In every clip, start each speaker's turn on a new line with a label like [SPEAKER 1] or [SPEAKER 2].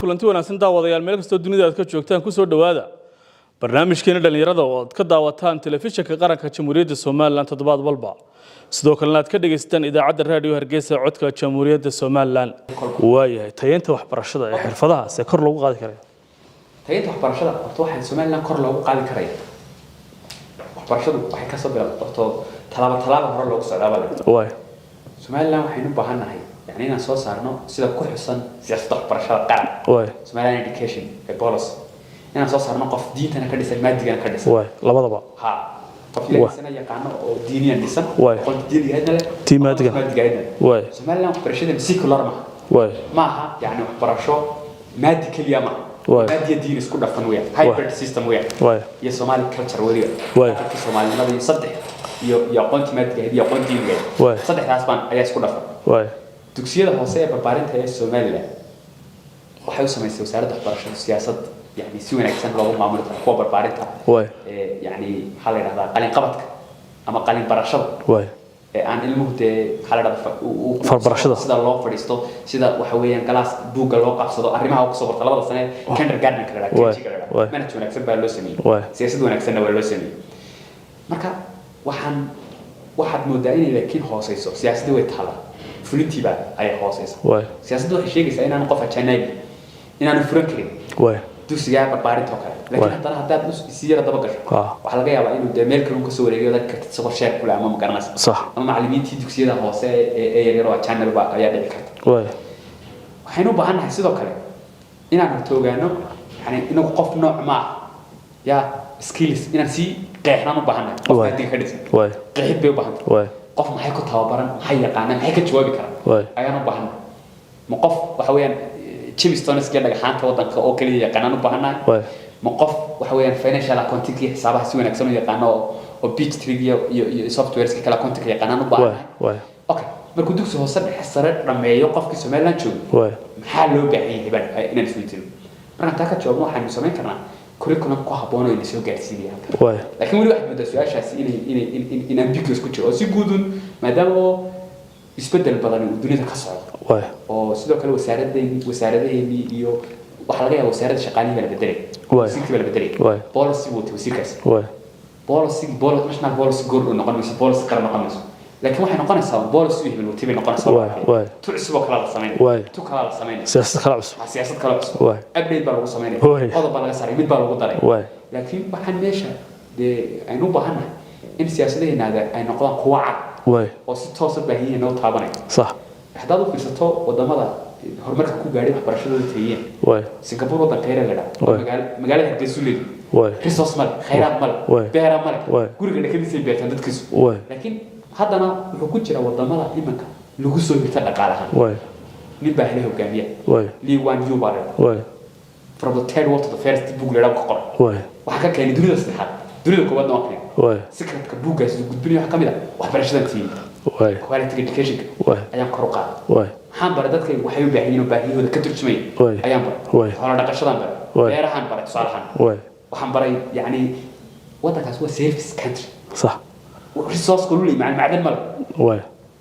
[SPEAKER 1] kulanti wanaagsan daawadayaal meel kasta dunida aad ka joogtaan ku soo dhawaada barnaamijkeena dhalinyarada oo aad ka daawataan telefishinka qaranka Jamhuuriyadda Soomaaliland toddobaad walba sidoo kale aad ka dhageystaan idaacadda raadiyo Hargeysa codka Jamhuuriyadda Soomaaliland waayahay tayeenta waxbarashada ee xirfadaha se kor loogu qaadi karay
[SPEAKER 2] tayeenta waxbarashada waxa Soomaaliland kor loogu qaadi karay waxbarashadu waxay ka soo bilaabato talaabo hore loogu soo dhawaado
[SPEAKER 1] waay
[SPEAKER 2] Soomaaliland waxaynu u baahanahay يعني أنا صار صارنا سيدا كل حسن سياسة برشة قرن.
[SPEAKER 1] واي.
[SPEAKER 2] سمعنا education policy. أنا صار قف دين أنا كديس المادي أنا كديس.
[SPEAKER 1] واي. لا بضبع.
[SPEAKER 2] ها. قف لي سنة يقعنا ديني النساء.
[SPEAKER 1] واي.
[SPEAKER 2] قلت ديني هذا لا.
[SPEAKER 1] تي مادي.
[SPEAKER 2] مادي جاينا.
[SPEAKER 1] واي.
[SPEAKER 2] سمعنا برشة سيكولار ما.
[SPEAKER 1] واي.
[SPEAKER 2] معها يعني برشة مادي كل يوم.
[SPEAKER 1] واي.
[SPEAKER 2] مادي دين سكول دفن ويا. هايبرد سيستم ويا.
[SPEAKER 1] واي.
[SPEAKER 2] يا سومالي كلتشر ويا.
[SPEAKER 1] واي.
[SPEAKER 2] في سومالي نبي صدق. يا قلت مادي جاي يا قلت دين جاي.
[SPEAKER 1] واي.
[SPEAKER 2] صدق حسبان أي سكول دفن.
[SPEAKER 1] واي.
[SPEAKER 2] dugsiyada hoose ee barbaarinta ee Soomaaliland waxay u sameysay wasaaradda waxbarashada siyaasadda yani si wanaagsan loogu maamulo kuwa barbaarinta yani waxa la yiraahdaa qalin qabadka ama qalin barashada aan ilmuhu waxa la yiraahdaa farbarashada sida loo fadhiisto sida waxa weeyaan galaas buuga loo qabsado arrimaha ku soo barta labada sano kindergarten kala dhigay management wanaagsan baa loo sameeyay siyaasad wanaagsan waa loo sameeyay marka waxaad moodaa inay laakiin hooseyso siyaasadda way taala fulintii baa ay hooseysa siyaasaddu waxay sheegaysaa inaan qof ajnabi inaan furan karin dugsiga barbaarinta kale laakiin haddana haddaad si yar daba gasho waxa laga yaabaa inuu meel kale uu ka soo wareegayo dadka soo sheeg kula ama magaranaysa ama macallimiintii dugsiyada hoose ee yar oo ajnabi baa ayaa dhici karta waxaynu u baahanahay sidoo kale inaan toogaano yani inuu qof nooc ma ya skills inaan si qeexnaan u baahanahay qof hadii ka dhisan qeexid bay u baahantahay qof maxay ku tababaran maxay yaqaanaan maxay ka jawaabi karaan ayaan u baahan ma qof waxa weeyaan Chimistone iska dhagaxaanta wadanka oo kaliya yaqaanaan u baahanahay ma qof waxa weeyaan financial accounting iyo xisaabaha si wanaagsan u yaqaano oo pitch trivia iyo softwares kala accounting yaqaanaan u baahanahay okay markuu dugsi hoose dhexe sare dhameeyo qofkii Soomaaliland joogo maxaa loo baahan yahay inaan isweydiino marka taa ka jawaabno waxaanu samayn karnaa curriculum ku habboon oo soo gaarsiinaya laakiin wali waxa muddo su'aashaasi in ambiguous ku jiro si guudun maadaama isbedel badan oo dunida ka socdo oo sidoo kale wasaaradaheedii iyo waxa laga yaabaa wasaaradda shaqaalihiin la bedelay wasiirkii la bedelay policy wuu wasiirkaas policy national policy goal oo noqon mayso policy kala noqon mayso laakiin waxay noqonaysaa policy wixii loo tibay noqonaysaa tu cusub oo kala la sameeyay tu kala la sameeyay
[SPEAKER 1] siyaasad kala cusub
[SPEAKER 2] update baa lagu sameeyay qodob baa laga saaray mid baa lagu daray laakiin waxaan meesha aynu u baahanahay in siyaasadaheena ay noqdaan kuwa cad oo si toos ah baahiye noo taabanay
[SPEAKER 1] sax
[SPEAKER 2] haddaad u fiirsato wadamada horumarka ku gaaray waxbarashadooda tayeen Singapore wadan khayr leh magaalada Hargeysa leeyahay resource mal khayraad mal beera mal guriga dhakadiisa ay beertaan dadkiisu laakiin haddana wuxuu ku jira wadamada imanka lagu soo hirta dhaqaalaha nin baa helay hogaamiye Lee Kuan Yew baa from the third world to the first book leeyahay ku qoran waxa ka keenay dunida saddexaad dunida koowaad oo kale secretka buugaas uu gudbinayo waxa kamid ah waxbarashada tiin quality education ayaan kor u qaaday waxaan baray dadka waxay u baahan yihiin baahiyooda ka turjumay ayaan baray xoolo dhaqashadan baray beerahan baray tusaalahan waxaan baray yani wadankaas waa service country
[SPEAKER 1] صح
[SPEAKER 2] resource kulli macdan mal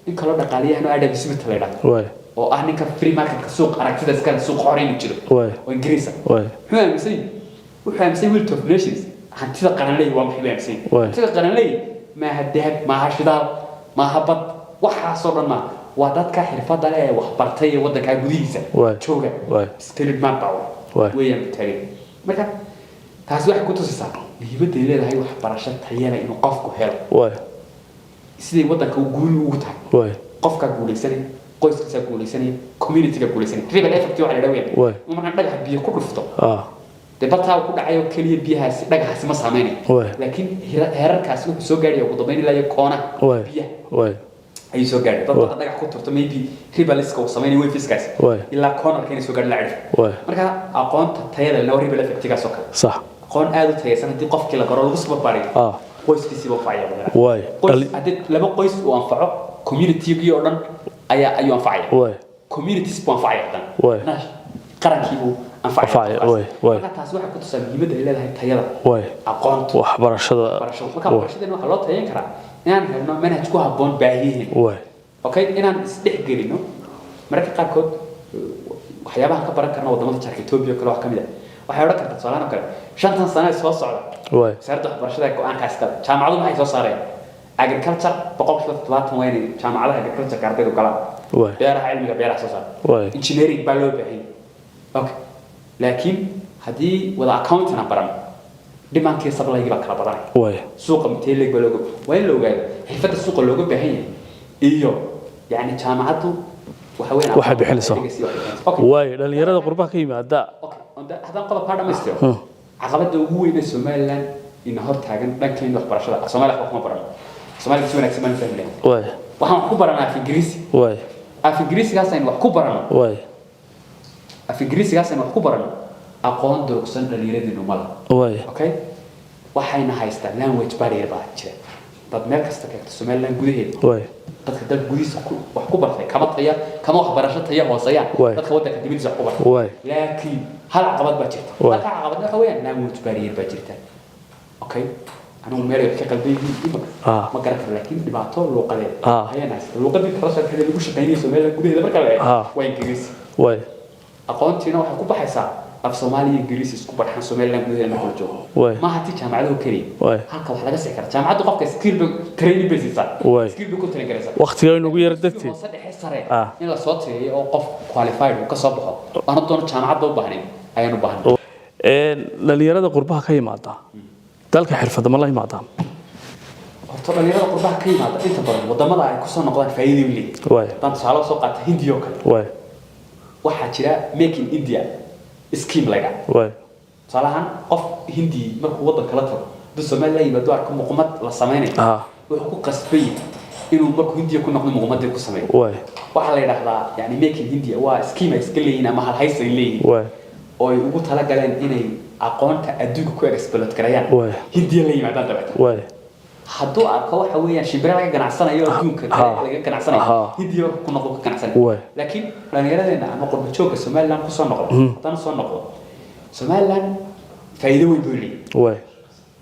[SPEAKER 2] in kala dhaqaaliyahan oo aad ismid leeyahay oo ah ninka free market suuq aragtida iska suuq xoreyn jiro oo Ingiriis wuxuu amsay World of Nations hantida qaranley waa maxay amsay hantida qaranley ma hadahab ma hashidaal ma habad waxa soo dhan ma waa dadka xirfadda leh wax bartay wadanka gudihiisa jooga spirit man power weeyaan taagay marka taas waxay ku tusisaa muhiimadda ay leedahay waxbarasho tayeela inuu qofku helo sidii wadanka uu guul ugu tahay qofka guulaysanay qoyskiisa guulaysanay community-ga guulaysanay ribal effect waxa la dhaweeyay marka dhagax biyo ku dhufto debataa ku dhacayo kaliya biyahaasi dhagaxaasi ma saameynayo laakiin heerarkaasi wuxuu soo gaadhay ugu dambeyn ilaa koona biyaha ay soo gaadhay dadka dhagax ku turto maybe ribaliska uu sameeyay way fiskaas ilaa koona keenay soo gaadhay la marka aqoonta tayada la ribal effect-ga soo kale
[SPEAKER 1] صح
[SPEAKER 2] قون آدو تيسان هدي قف كلا قرار لغس بباري قويس كيسي بفعيه قويس هدي لما قويس وانفعه community يجي أردن أيو أنفعيه communities بانفعيه أردن ناش قرن كيبو أنفعيه مركا تاسوح كنت سامي مدى إلا هاي تيلا أقونت
[SPEAKER 1] وحبرشة
[SPEAKER 2] مركا برشة إنه حلوات هين كرا إنان هرنا منهج كوها بون باهيهن أوكي إنان استحقرينو مركا قاركود waxyaabaha ka baran karna wadamada jarka Ethiopia kale wax kamid ah waxay oran kartaa Soomaaliya kale 5 sano soo socda wasaaradda waxbarashada go'aanka iska jaamacadu maxay soo saareen agriculture boqolkiiba 70 wayna jaamacadaha agriculture ka ardaydu galaan beeraha cilmiga beeraha soo saar engineering baa loo baahan okay laakiin hadii wada accounting baran dhimaantii sablayga baa kala badanay suuqa inteelig baa looga waa in la ogaado xirfadda suuqa looga baahan yahay iyo yani jaamacadu
[SPEAKER 1] waxa bixinaysa way dhalinyarada qurbaha ka yimaada
[SPEAKER 2] hadan qodob ka dhameystiro caqabada ugu weyn ee Soomaaliland in hor taagan dhankeena waxbarashada Soomaaliya wax kuma baran Soomaaliya si wanaagsan ma fahmin way waxaan ku baranaa af Ingiriisi way af Ingiriisigaas ayaan wax ku baranaa way af Ingiriisigaas ayaan wax ku baranaa aqoon durugsan dhalinyarada mal way okay waxayna haystaan language barrier baa jira dad meel kasta ka Soomaaliland gudaheeda way dadka dad gudihiisa wax ku bartay kama taya kama waxbarasho taya hooseeyaan dadka wadanka dibadiisa wax ku bartay laakiin hal caqabad baa jirta hal caqabad waxa weeyaan language barrier baa jirta okay anu meel ka qalbiyay ma garan karo laakiin dhibaato luqadeed ayana luqadii kala soo xidhay lagu shaqeynay Soomaaliland gudaheeda marka la way Ingiriisi way aqoontiina waxa ku baxaysaa af Soomaaliya Ingiriisi isku barxan Soomaaliland gudaheeda marka la joogo ma hati jaamacadu kaliya halka wax laga sii karo jaamacadu qofka skill training basis skill ku train garaysa
[SPEAKER 1] waqtiga inuu yar dadkii
[SPEAKER 2] saddex sare in la soo tiray oo qof qualified uu ka soo baxo ana doon jaamacad u baahnay ayaan u baahnay
[SPEAKER 1] dhalinyarada qurbaha ka yimaada dalka xirfad ma la yimaadaan
[SPEAKER 2] horta dhalinyarada qurbaha ka yimaada inta badan wadamada ay ku soo noqdaan faa'iido u leeyahay tan tusaale soo qaata Hindiya oo kale waxa jira make in India scheme laga salahan qof Hindi markuu wadan kala tago dad Soomaaliya yimaado arko muqammad la sameeyay wuxuu ku qasbay inuu markuu Hindiya ku noqdo muqammad ku sameeyo waxa la yiraahdaa yani make in India waa scheme iska leeyina ama hal haysan leeyahay oo ay ugu tala galeen inay aqoonta adduunka ku exploit karayaan Hindiya la yimaadaan dabada hadduu arko waxa weeyaan shibra laga ganacsanayo adduunka laga ganacsanayo Hindiya ku noqdo ka ganacsanayo laakiin dhalinyaradeena ama qurba joogga Soomaaliland ku soo noqdo tan soo noqdo Soomaaliland faa'iido weyn buu leeyahay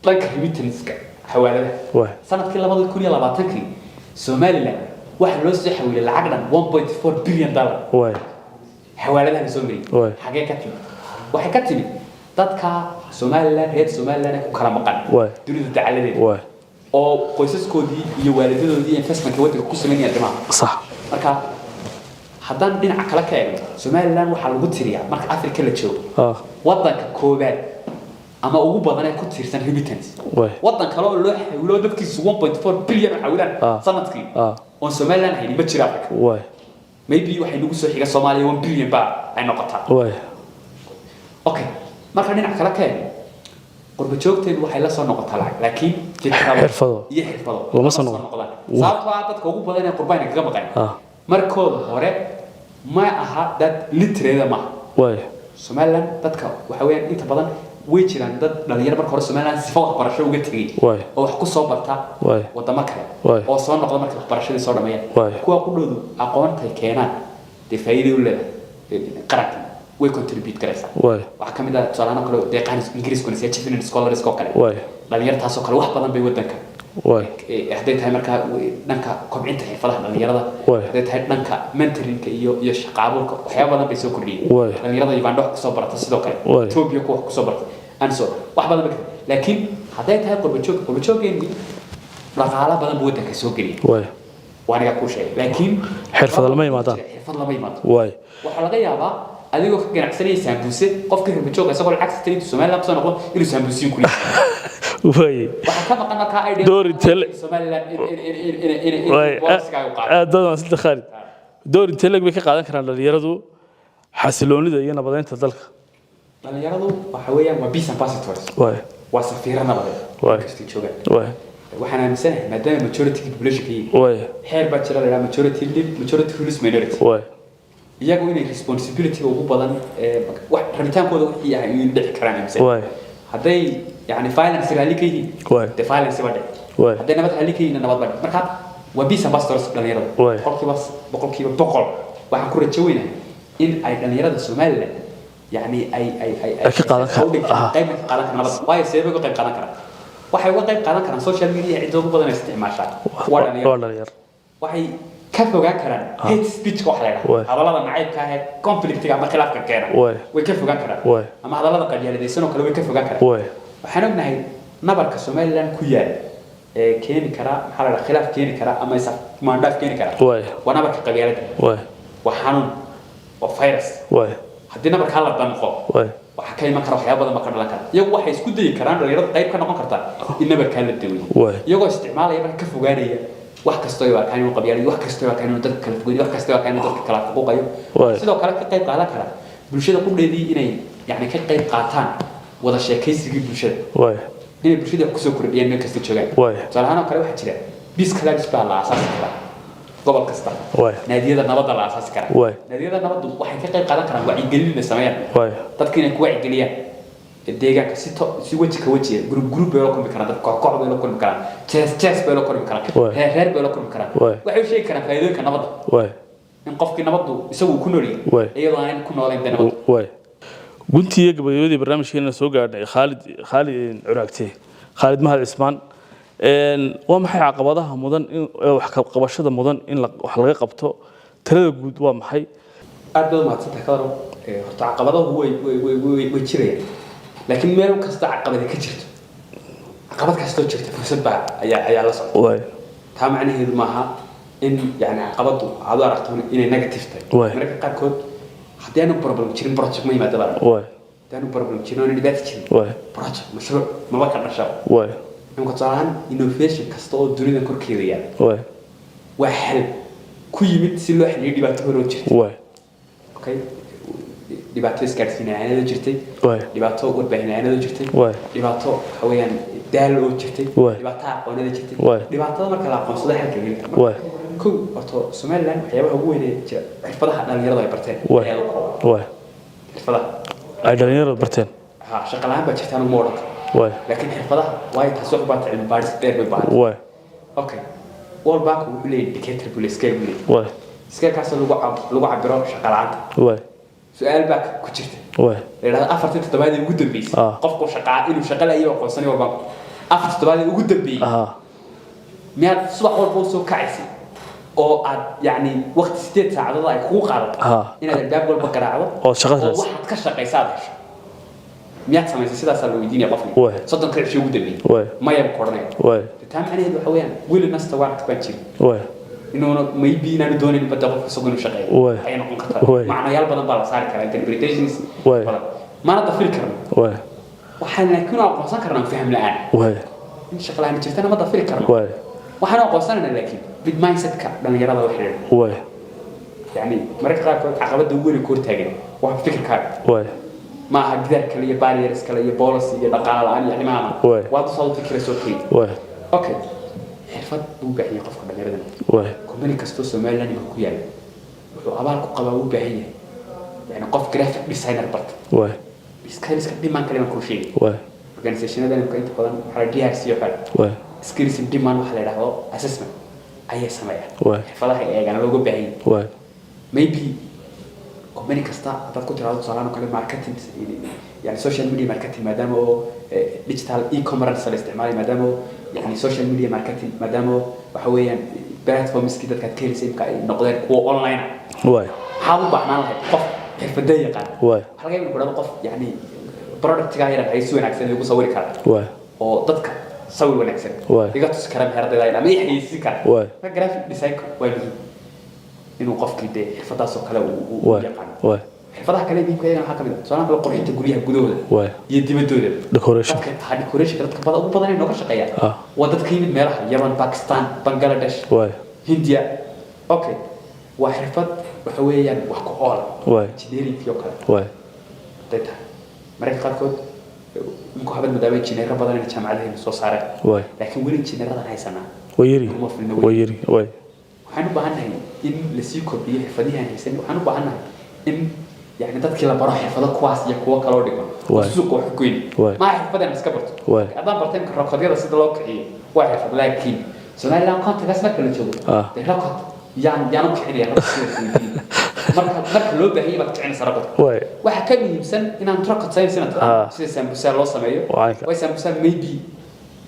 [SPEAKER 2] dhanka remittanceska xawaalada sanadkii 2020 Soomaaliland waxa loo soo xawilay lacag dhan 1.4 billion dollar xawaaladaha Soomaaliya xagee ka timid waxa ka timid dadka Soomaaliland reer Soomaaliland ku kala maqan dunida dacaladeeda oo qoysaskoodii iyo waalidadoodii investmentka waddanka ku sameeyay dhimaa
[SPEAKER 1] sax
[SPEAKER 2] marka haddaan dhinaca kale ka eegno Soomaaliland waxa lagu tiriyaa marka Afrika la joogo waddanka koobaad ama ugu badan ee ku tiirsan remittance waddan kale oo loo xawilo dadkiisu 1.4 billion xawilaan sanadkii oo Soomaaliland hayni ma jira Afrika maybe waxay lagu soo xiga Soomaaliya 1 billion ba ay noqotaa okay marka dhinaca kale ka eegno qurba joogteedu waxay la soo noqotaa lacag laakiin
[SPEAKER 1] xirfado lama soo noqdaan
[SPEAKER 2] sababtoo ah dadka ugu badan ee qurbaana kaga maqan markooda hore ma aha dad literate ma Soomaaliland dadka waxa weeyaan inta badan way jiraan dad dhalinyaro marka hore Soomaaliland si fawq barasho uga tagay oo wax ku soo barta wadamo kale oo soo noqda marka barashadii soo dhameeyay kuwa ku dhowdu aqoonta keenaan faa'iido u leedahay qaranka way contribute karaysaa waxa kamid ah tusaalahan kale deeqaan Ingiriis kuna si chief scholars ko kale dhalinyarada taasoo kale wax badan bay wadanka hadday tahay marka dhanka kobcinta xirfadaha dhalinyarada hadday tahay dhanka mentoringka iyo shaqaabuurka waxyaabo badan bay soo kordhiyeen dhalinyarada Uganda wax ku soo barata sidoo kale Ethiopia ku wax ku soo barata anso wax badan bay laakiin hadday tahay qurba joogeenii dhaqaale badan buu wadanka soo geliyay waana ku sheegay laakiin
[SPEAKER 1] xirfad lama yimaadaan
[SPEAKER 2] waxa laga yaabaa adigoo ka ganacsanaya sambuuse qofka qurba joogga isagoo lacag siiyay Soomaaliland soo noqdo inuu sambuusiin ku
[SPEAKER 1] way
[SPEAKER 2] waxa ka maqan marka idea
[SPEAKER 1] doori tele
[SPEAKER 2] Soomaaliland
[SPEAKER 1] aadada sida Khalid doori tele bay ka qaadan karaan dhalinyaradu xasiloonida iyo nabadeynta dalka
[SPEAKER 2] dhalinyaradu waxa weeyaan waa peace ambassadors waa safiirada nabadeed kasta jooga waxaan aaminsanahay maadaama majority population heer baa jira la majority rules minority iyagu inay responsibility ugu badan wax rabitaankooda wixii ay u dhici karaan amisan hadday yani violence rally ka yihiin the violence baa dhici hadday nabad rally ka yihiin nabad baa dhici marka waa peace ambassadors dhalinyarada boqolkiiba boqol waxaan ku rajaynayaa in ay dhalinyarada Soomaaliland yani ay
[SPEAKER 1] ka qaadan karaan
[SPEAKER 2] qayb ka qaadan karaan nabad waayo seebay uga qayb qaadan karaan waxay uga qayb qaadan karaan social media cid ugu badan isticmaasha waa dhalinyaro waxay ka fogaan karaan hate speech wax la yiraahdo hadallada nacaybka ah conflictiga ama khilaafka keena way ka fogaan karaan ama hadallada qabyaaladaysan oo kale way ka fogaan karaan waxaan ognahay nabarka Soomaaliland ku yaal keeni kara maxaa la khilaaf keeni kara ama isaf maandaf keeni kara waa nabarka qabyaalada waxaan oo virus haddii nabarka la danqo waxa ka iman kara waxyaabo badan ka dhalan kara iyagu waxay isku dayi karaan dhalinyarada qayb ka noqon karta in nabarka la daweeyo iyagoo isticmaalaya marka ka fogaanaya wax kasta oo kaan inuu qabyaalad wax kasta oo kaan inuu dadka kala fogeeyo wax kasta oo kaan inuu dadka kala fuqayo sidoo kale ka qayb qaadan kara bulshada ku dheedii inay yani ka qayb qaataan wada sheekaysiga bulshada inay bulshada ku soo kordhiyaan meel kasta joogaan salaano kale waxa jira bis kala isbaa la asaas kara gobol kasta naadiyada nabadda la asaas kara naadiyada nabaddu waxay ka qayb qaadan karaan wacyigelin la sameeyaan dadka inay ku wacyigeliyaan deegaanka si waji ka waji group bay la kulmi karaan dad koox bay la kulmi karaan chess bay la kulmi karaan reer bay la kulmi karaan waxay sheegi karaan faa'iidooyinka nabadda in qofkii nabaddu isagu ku nool yahay iyadoo aan ku noolayn nabadda
[SPEAKER 1] guntiga gabadhii barnaamijkeena soo gaadhay Khalid Curaagte Khalid Mahad Ismaan waa maxay caqabadaha mudan in wax ka qabashada mudan in wax laga qabto tirada guud waa maxay
[SPEAKER 2] aad baad maadsantahay ka waran horta caqabadahu way jirayaan laakiin meel kasta caqabad ka jirto caqabad kasta oo jirta fursad baa ayaa la socda taa macnaheedu maaha in yani caqabadu aad aragto inay negative tahay marka qaarkood haddii aanu problem jirin project ma yimaado baa haddii aanu problem jirin oo dhibaato jirin project mashruuc ma ka dhasho in ku tsaan innovation kasta oo dunida korkeeda yaal waa xal ku yimid si loo xaliyo dhibaato hore oo jirta okay dhibaato isgaarsiineed jirtay dhibaato warbaahineed jirtay dhibaato haween daal oo jirtay dhibaato aqooneed jirtay dhibaatada marka la aqoonsado halka weyn ku orto Soomaaliland waxyaabaha ugu weyn ee xirfadaha dhalinyarada ay barteen xirfadaha
[SPEAKER 1] ay dhalinyarada barteen
[SPEAKER 2] shaqalaan ba jirtaan ugu moodad laakiin xirfadaha way taas wax baad cilmi baaris dheer bay baahan okay wal back wuxuu leeyahay indicator buu scale scale kaas lagu cabiro shaqalaanta su'aal baa ku jirta leeyahay afartii toddobaad ugu dambeysay qofku inuu shaqalayo aqoonsanay walba afartii toddobaad ugu dambeeyay miyaad subax walba soo kacaysay oo aad yani waqti 8 saacadood ay kugu qaadato inaad albaab walba garaacdo
[SPEAKER 1] oo shaqadaas
[SPEAKER 2] waxaad ka shaqaysaa miyaad samaysay sidaas la weydiinaya qofka soddon ka cisho ugu dambeeyay maya koornay taa macnaheedu waxa weeyaan weli nasta waqti baa jira inuu maybe inaanu doonin badda qofka isagoo inuu shaqeeyo ay noqon kartaa macnayaal badan baa la saari karaa interpretations badan maana dafiri karno waxaan laakiin aqoonsan karnaa faham la'aan in shaqo la'aan jirtana ma dafiri karno waxaan aqoonsanaynaa laakiin big mindset-ka dhalinyarada wax xiriir yani marka qaarkood caqabada ugu weyn koor taagan waa fikirkaaga ما هقدر كليه باريرز كليه بوليسي دقاله لان يعني ما واد صوت فكره سوكي اوكي حرفت بو باهي قفك دغيرنا كومباني كاستو Soomaaliland ma ku yaal wuxuu abaal ku qabaa u baahan yahay yani qof graphic designer bart skills ka dhiman kale ma ku sheegay organizationada inta inta badan waxa DRC iyo xal skills dhiman waxa la yiraahdo assessment ayay sameeyaan xirfadaha eegana looga baahan yahay maybe كومباني كاستا دad ku tiraado salaano kale marketing yani social media marketing maadaama oo digital e-commerce la isticmaalayo maadaama yani social media marketing maadaama waxa weeyaan platforms kii dadka keenaysa imka ay noqdeen kuwa online xaal u baahnaan lahayd qof xirfada yaqaan halka inuu ku dhado qof yani product-ga yar ay si wanaagsan ugu sawiri kara oo dadka sawir wanaagsan iga tus kara meherada ay ama xayeysiin kara graphic design way inuu qofkii de xirfadaas oo kale uu yaqaan xirfadaha kale ee keenay waxa kamid ah soo kale qurxinta guryaha gudahooda iyo dibadooda decoration dadka badan ugu badan inoo ka shaqeeyaan waa dadka yimid meelaha Yemen Pakistan Bangladesh India okay waa xirfad waxa weeyaan wax ku ool engineering iyo kale data marka qaarkood ku habad madaama engineer badan in jaamacadaha soo saareen laakiin weli engineerada haysanaa
[SPEAKER 1] wayiri
[SPEAKER 2] waxaan u baahanahay in la sii kordhiyo xirfadaha haysan waxaan u baahanahay in يعني dadkii la baro xirfado kuwaas iyo kuwa kale oo dhigo suuq wax ku yiri ma xirfadan iska barto hadaan barteen ka raqadyada sida loo kiciyo waa xirfad laakiin Soomaaliland context marka la joogo de raqad yaan u kiciyo marka loo baahiyo baad kicin sarqad waxa ka muhiimsan inaan raqad saynisan sida sambusa loo sameeyo way sambusa maybe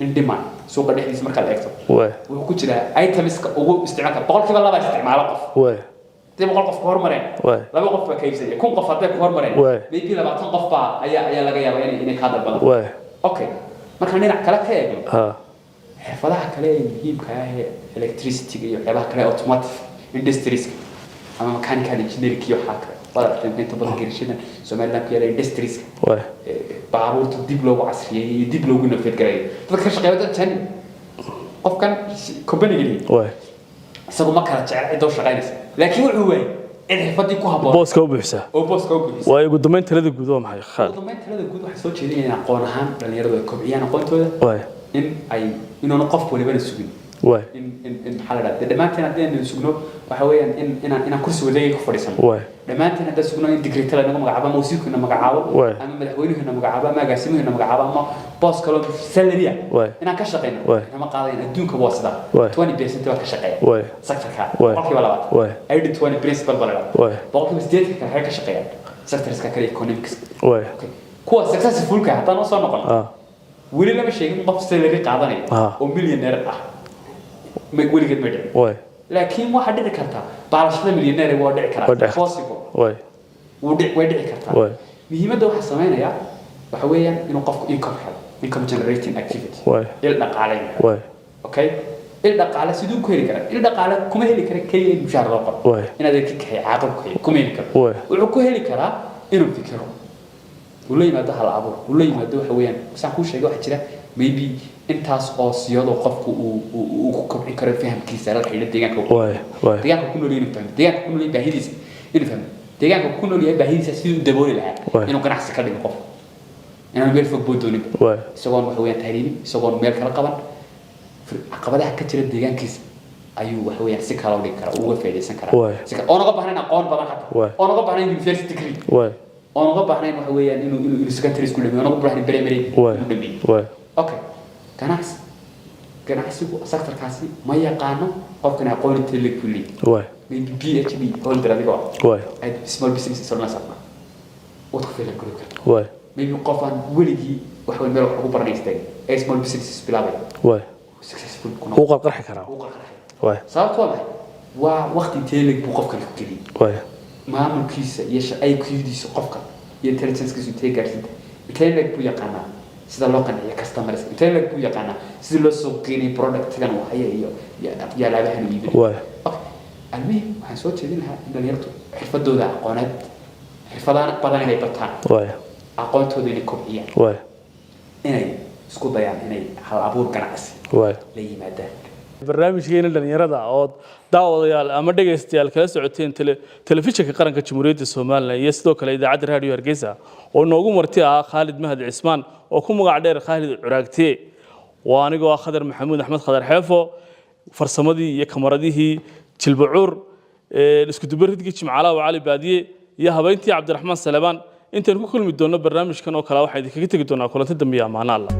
[SPEAKER 2] in demand suuqa dhexdiisa marka la eegto
[SPEAKER 1] waay
[SPEAKER 2] wuxuu ku jiraa itemska ugu isticmaalka boqolkiiba laba isticmaalo qof
[SPEAKER 1] waay
[SPEAKER 2] dib boqol qof ku hormareen
[SPEAKER 1] waay
[SPEAKER 2] laba qof baa ka iibsanaya kun qof hadday ku hormareen maybe 20 qof baa ayaa laga yaabaa inay ka dalbadaan
[SPEAKER 1] waay
[SPEAKER 2] okay marka dhinac kale ka eegno
[SPEAKER 1] ha
[SPEAKER 2] xirfadaha kale ee muhiimka ah ee electricity iyo waxyaabaha kale automotive industries ama mechanical engineering iyo waxa kale wada inta badan geerishada Soomaaliland iyo industries
[SPEAKER 1] waay
[SPEAKER 2] baabuurta dib loogu casriyeeyay iyo dib loogu nafeed gareeyay dadka shaqeeya tan qofkan company-gani
[SPEAKER 1] waay
[SPEAKER 2] isagu ma kala jecel cid oo shaqeynaysa laakiin wuxuu weey in xirfadii ku haboon
[SPEAKER 1] booska u buuxsa
[SPEAKER 2] oo booska u buuxsa
[SPEAKER 1] waay ugu dambeyn talada guud waa maxay khaal
[SPEAKER 2] ugu dambeyn talada guud waxa soo jeedinayna aqoon ahaan dhalinyaradu ay kobciyaan aqoontooda
[SPEAKER 1] waay
[SPEAKER 2] in ay inuu qof waliba sugin
[SPEAKER 1] waay
[SPEAKER 2] in xalada dhamaanteen hadii sugno waxa weeyaan inaan kursi wadayga ku fadhiisano
[SPEAKER 1] waay
[SPEAKER 2] dhamaanteen hadii sugno in digreetala naga magacaabo ama wasiirkuna magacaabo ama madaxweynuhuna magacaabo ama agaasimuhuna magacaabo ama boss kale salary inaan ka shaqeyno ama qaadayn adduunka waa sida 20% waa ka shaqeeya sectorka boqolkiiba 20 ay 20 principal balada boqolkiiba 8 ka ka shaqeeya sectorska kale economics kuwa successful ka haddana soo noqon weli lama sheegin qof salary qaadanay oo millionaire ah weligeed ma dhicin laakiin waxa dhici karta baalashada millionaire waa dhici karta possible way dhici kartaa muhiimadda waxa sameynaya waxa weeyaan inuu qofku income generating activity il dhaqaaleyn okay il dhaqaale sidoo ku heli kara il dhaqaale kuma heli kara kaliya mushaar loo qoro inaad ka kaxay caaqib kuma heli karo wuxuu ku heli karaa inuu fikiro uu yimaado hal abuur uu yimaado waxa weeyaan saan ku sheegay waxa jira maybe intaas oo siyado qofku uu ku kobcin karo fahamkiisa la xiriirta deegaanka deegaanka ku nool yahay deegaanka ku nool yahay baahidiisa inuu fahmo deegaanka ku nool yahay baahidiisa siduu dabooli lahaa inuu ganacsi ka dhigo qof inuu meel fog boodoonin isagoon waxa weeyaan tahriibi isagoon meel kala qaban caqabadaha ka jira deegaankiisa ayuu waxa weeyaan si kala dhigi kara uga faa'iideysan kara si kala oo naga baahnaan aqoon badan hata oo naga baahnaan university degree oo naga baahnaan waxa weeyaan inuu secondary school dhameeyo naga baahnaan primary inuu dhameeyo okay ganacsigu sectorkaasi ma yaqaano qofkan aqoon intellectual kulli maybe PhD holder adiga small business soo nasabna wad ku filan group maybe qofan weligii wax weyn meel wax ugu baranaystay small business bilaabay successful kuna
[SPEAKER 1] uu qarqarxi karaa
[SPEAKER 2] sababtoo waa waqti intellectual buu qofkan ku geliyay maamulkiisa iyo IQ-diisa qofka iyo intelligence-kiisa intee gaarsiinta intellectual buu yaqaanaa sida loo qanciyo customers intellectual buu yaqaanaa sida loo soo qiimeeyo product-gan waxay iyo laabahan iibin almi waxaan soo jeedin lahaa in dhalinyartu xirfadooda aqooneed xirfadaha badan inay bartaan aqoontooda inay kobciyaan inay isku dayaan inay hal abuur ganacsi la yimaadaan
[SPEAKER 1] barnaamijkeena dhalinyarada oo daawadayaal ama dhageystayaal kala socoteen telefishinka qaranka Jamhuuriyadda Soomaaliland iyo sidoo kale idaacadda raadiyo Hargeysa oo noogu marti ah Khalid Mahad Cismaan oo ku magac dheer Khalid Curaagte waa anigoo Khadar Maxamuud Axmed Khadar Xeefo farsamadii iyo kamaradihii jilbacuur isku dubaridkii Jimcaale oo Cali Baadiye iyo habeyntii Cabdiraxmaan Salebaan intaan ku kulmi doono barnaamijkan oo kale waxa idinkaga tagi doonaa kulanti dambiya amaana Allah